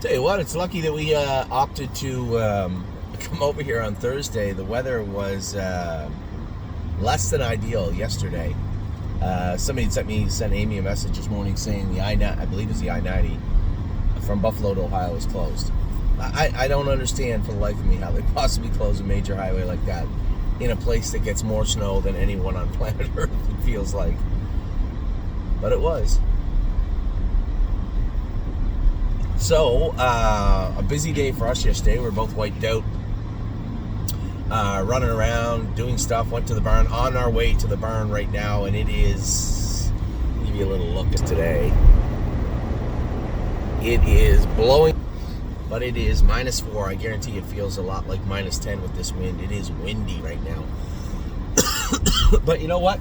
Tell you what, it's lucky that we opted to come over here on Thursday. The weather was less than ideal yesterday. Somebody sent Amy a message this morning saying the I believe it's the I-90 from Buffalo to Ohio is closed. I don't understand for the life of me how they possibly close a major highway like that in a place that gets more snow than anyone on planet Earth, it feels like. But it was. So, a busy day for us yesterday. We were both wiped out, running around, doing stuff, went to the barn, on our way to the barn right now, and it is, I'll give you a little look at today. It is blowing, but it is -4. I guarantee it feels a lot like -10 with this wind. It is windy right now. But you know what?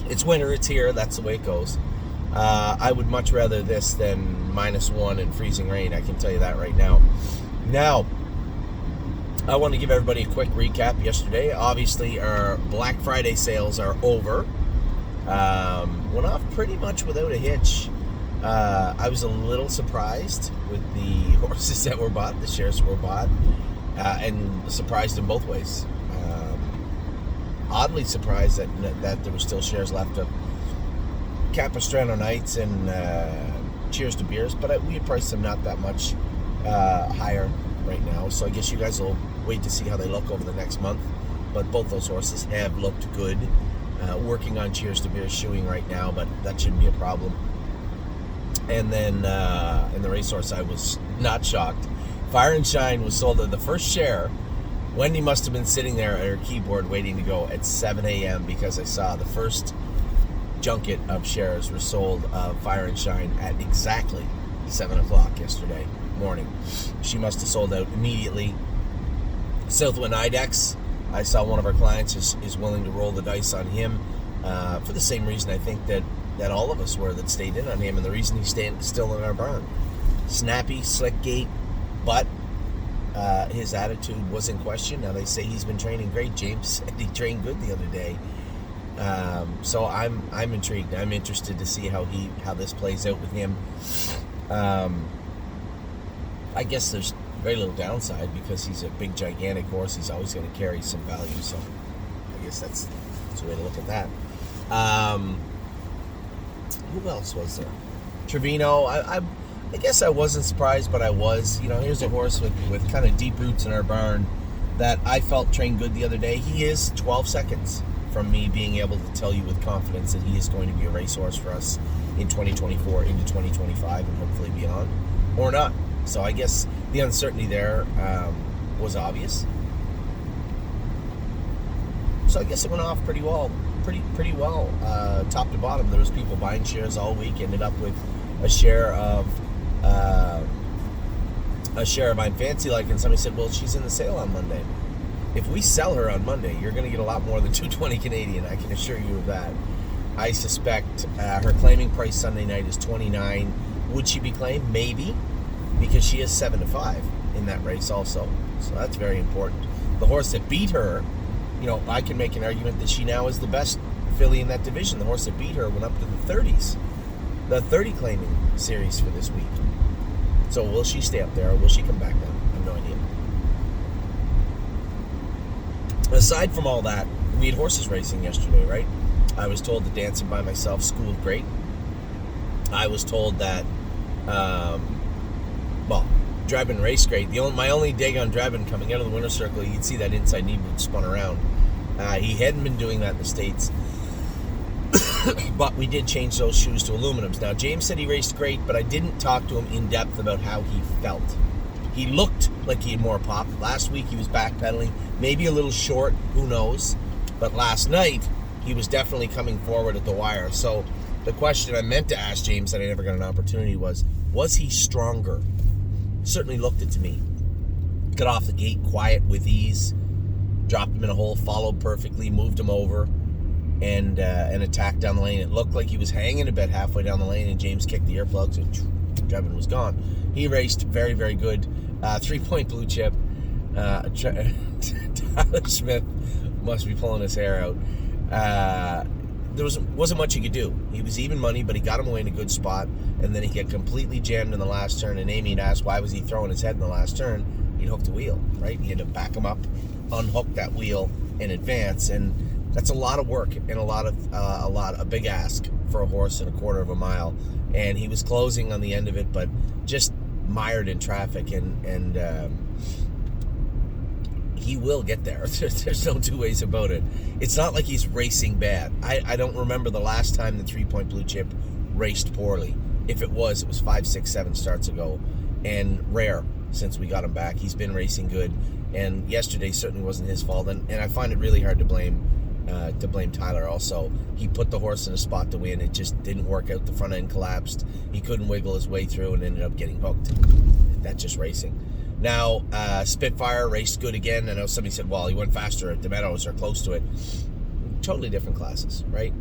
It's winter, it's here, that's the way it goes. I would much rather this than -1 and freezing rain, I can tell you that right now. Now, I want to give everybody a quick recap yesterday. Obviously, our Black Friday sales are over. Went off pretty much without a hitch. I was a little surprised with the horses that were bought, the shares that were bought, and surprised in both ways. Oddly surprised that there were still shares left of Capistrano Knights and Cheers to Beers, but we had priced them not that much higher right now, so I guess you guys will wait to see how they look over the next month. But both those horses have looked good. Working on Cheers to Beers shoeing right now, but that shouldn't be a problem. And then in the racehorse, I was not shocked. Fire and Shine was sold at the first share. Wendy must have been sitting there at her keyboard waiting to go at 7 a.m. because I saw the first junket of shares were sold of Fire and Shine at exactly 7 o'clock yesterday morning. She must have sold out immediately. Southwind Idex, I saw one of our clients is willing to roll the dice on him for the same reason I think that all of us were that stayed in on him, and the reason he's still in our barn. Snappy, slick gait, but his attitude was in question. Now they say he's been training great. James said he trained good the other day. So I'm intrigued. I'm interested to see how this plays out with him. I guess there's very little downside because he's a big, gigantic horse. He's always going to carry some value. So I guess that's the way to look at that. Who else was there? Trevino. I guess I wasn't surprised, but I was. Here's a horse with kind of deep roots in our barn that I felt trained good the other day. He is 12 seconds from me being able to tell you with confidence that he is going to be a racehorse for us in 2024 into 2025 and hopefully beyond, or not. So I guess the uncertainty there was obvious. So I guess it went off pretty well, top to bottom. There was people buying shares all week. Ended up with a share of I'm Fancy Like, and somebody said, well, she's in the sale on Monday. If we sell her on Monday, you're going to get a lot more than $220 Canadian. I can assure you of that. I suspect her claiming price Sunday night is $29. Would she be claimed? Maybe, because she is 7-5 in that race also. So that's very important. The horse that beat her, I can make an argument that she now is the best filly in that division. The horse that beat her went up to the 30s. The 30 claiming series for this week. So will she stay up there or will she come back down? I have no idea. Aside from all that, we had horses racing yesterday, right? I was told that Dancing by Myself schooled great. I was told that, Drebin raced great. My only dig on Drebin coming out of the winner's circle, you'd see that inside knee boot spun around. He hadn't been doing that in the States. But we did change those shoes to aluminums. Now, James said he raced great, but I didn't talk to him in depth about how he felt. He looked like he had more pop. Last week he was backpedaling, maybe a little short, who knows. But last night he was definitely coming forward at the wire. So the question I meant to ask James that I never got an opportunity was he stronger? Certainly looked it to me. Got off the gate quiet with ease, dropped him in a hole, followed perfectly, moved him over, and attacked down the lane. It looked like he was hanging a bit halfway down the lane, and James kicked the earplugs, and Drebin was gone. He raced very, very good. 3-point blue chip. Tyler Smith must be pulling his hair out. there wasn't much he could do. He was even money, but he got him away in a good spot, and then he got completely jammed in the last turn. And Amy had asked why was he throwing his head in the last turn. He'd hooked the wheel, right? He had to back him up, unhook that wheel, and advance. And that's a lot of work and a big ask for a horse in a quarter of a mile. And he was closing on the end of it, but just mired in traffic, and he will get there. There's no two ways about it. It's not like he's racing bad. I don't remember the last time the 3 Point Blue Chip raced poorly. If it was 5, 6, 7 starts ago, and rare since we got him back. He's been racing good, and yesterday certainly wasn't his fault. And I find it really hard to blame Tyler. Also, he put the horse in a spot to win. It just didn't work out. The front end collapsed. He couldn't wiggle his way through and ended up getting hooked. That's just racing. Now, Spitfire raced good again. I know somebody said, well, he went faster at the Meadows or close to it. Totally different classes, right?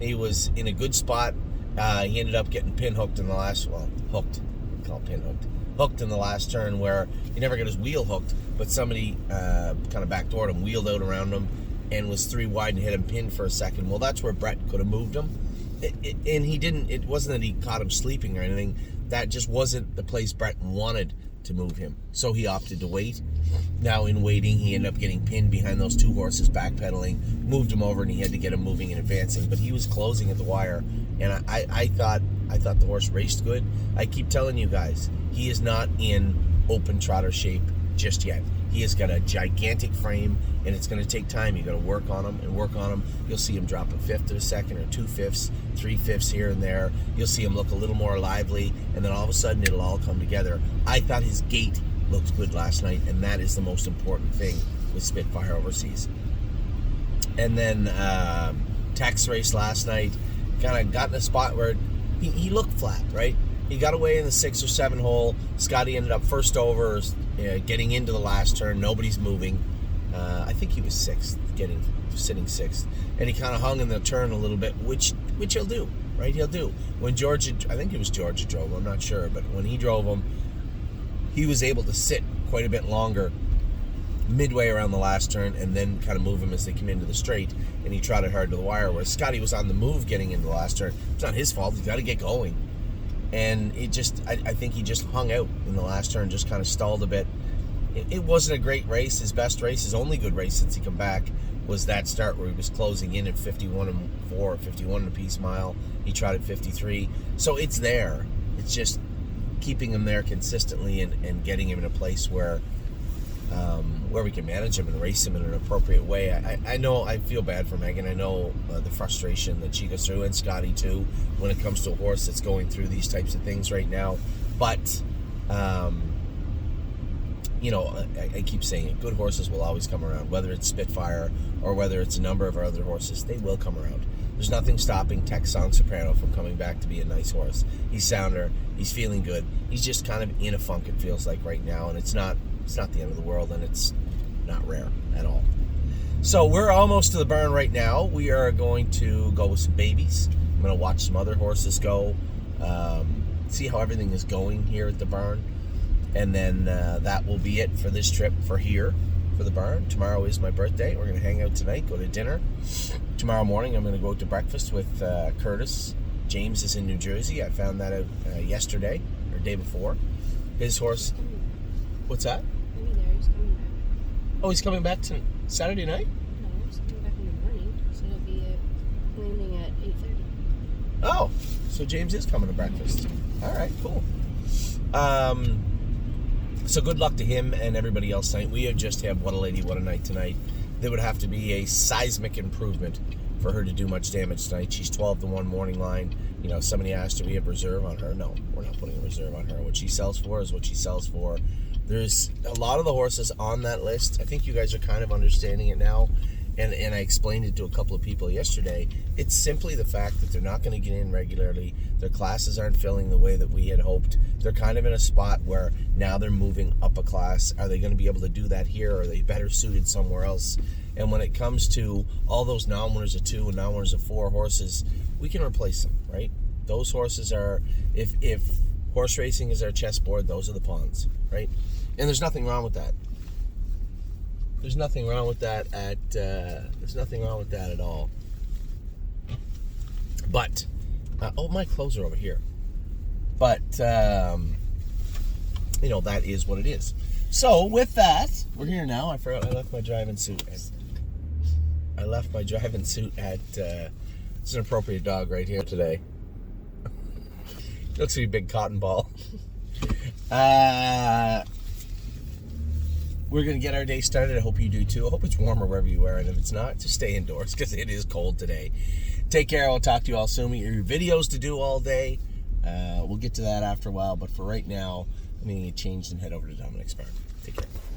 He was in a good spot. He ended up getting pin hooked in the last, hooked. We call it pin hooked. Hooked in the last turn where he never got his wheel hooked, but somebody kind of backdoored him, wheeled out around him, and was 3 wide and hit him pinned for a second. Well, that's where Brett could have moved him. And he didn't. It wasn't that he caught him sleeping or anything. That just wasn't the place Brett wanted to move him. So he opted to wait. Now in waiting, he ended up getting pinned behind those 2 horses backpedaling, moved him over, and he had to get him moving and advancing. But he was closing at the wire, and I thought the horse raced good. I keep telling you guys, he is not in open trotter shape just yet. He has got a gigantic frame, and it's going to take time. You got to work on him. You'll see him drop a fifth of a second or 2/5, 3/5 here and there. You'll see him look a little more lively, and then all of a sudden it'll all come together. I thought his gait looked good last night, and that is the most important thing with Spitfire overseas. And then Tex race last night, kind of got in a spot where he looked flat, right? He got away in the 6 or 7 hole. Scotty ended up first over, getting into the last turn. Nobody's moving. I think he was 6th, sitting 6th. And he kind of hung in the turn a little bit, which he'll do, right? He'll do. When Georgia, I think it was Georgia drove, I'm not sure, but when he drove him, he was able to sit quite a bit longer midway around the last turn and then kind of move him as they came into the straight, and he trotted hard to the wire, where Scotty was on the move getting into the last turn. It's not his fault. He's got to get going. And it just, I think he just hung out in the last turn, just kind of stalled a bit. It wasn't a great race. His best race, his only good race since he come back, was that start where he was closing in at 51 and 4, 51 and a piece mile. He trotted 53. So it's there. It's just keeping him there consistently and getting him in a place where we can manage him and race him in an appropriate way. I know I feel bad for Megan. I know the frustration that she goes through, and Scotty too, when it comes to a horse that's going through these types of things right now. But I keep saying it, good horses will always come around, whether it's Spitfire or whether it's a number of our other horses. They will come around. There's nothing stopping Tex Song Soprano from coming back to be a nice horse. He's sounder. He's feeling good. He's just kind of in a funk, it feels like, right now, and it's not the end of the world, and it's not rare at all. So we're almost to the barn right now. We are going to go with some babies. I'm going to watch some other horses go, see how everything is going here at the barn, and then that will be it for this trip for the barn. Tomorrow is my birthday. We're going to hang out tonight, go to dinner. Tomorrow morning I'm going to go to breakfast with Curtis. James is in New Jersey. I found that out yesterday or day before. His horse. What's that? He's coming back. Oh, he's coming back to Saturday night? No, he's coming back in the morning, so he'll be landing at 8:30. Oh, so James is coming to breakfast. All right, cool. So good luck to him and everybody else tonight. We have just had What a Lady, What a Night tonight. There would have to be a seismic improvement for her to do much damage tonight. She's 12-1 morning line. Somebody asked, do we have reserve on her? No, we're not putting a reserve on her. What she sells for is what she sells for. There's a lot of the horses on that list. I think you guys are kind of understanding it now. And I explained it to a couple of people yesterday. It's simply the fact that they're not going to get in regularly. Their classes aren't filling the way that we had hoped. They're kind of in a spot where now they're moving up a class. Are they going to be able to do that here, or are they better suited somewhere else? And when it comes to all those non-winners of 2 and non-winners of 4 horses, we can replace them, right? Those horses are, if horse racing is our chessboard, those are the pawns, right? And there's nothing wrong with that. There's nothing wrong with that at all. But my clothes are over here. But that is what it is. So with that, we're here now. I forgot I left my driving suit. I left my driving suit at. It's an appropriate dog right here today. Looks like a big cotton ball. We're going to get our day started. I hope you do too. I hope it's warmer wherever you are. And if it's not, just stay indoors because it is cold today. Take care. I'll talk to you all soon. We got your videos to do all day. We'll get to that after a while. But for right now, I'm going to get changed and head over to Dominic's farm. Take care.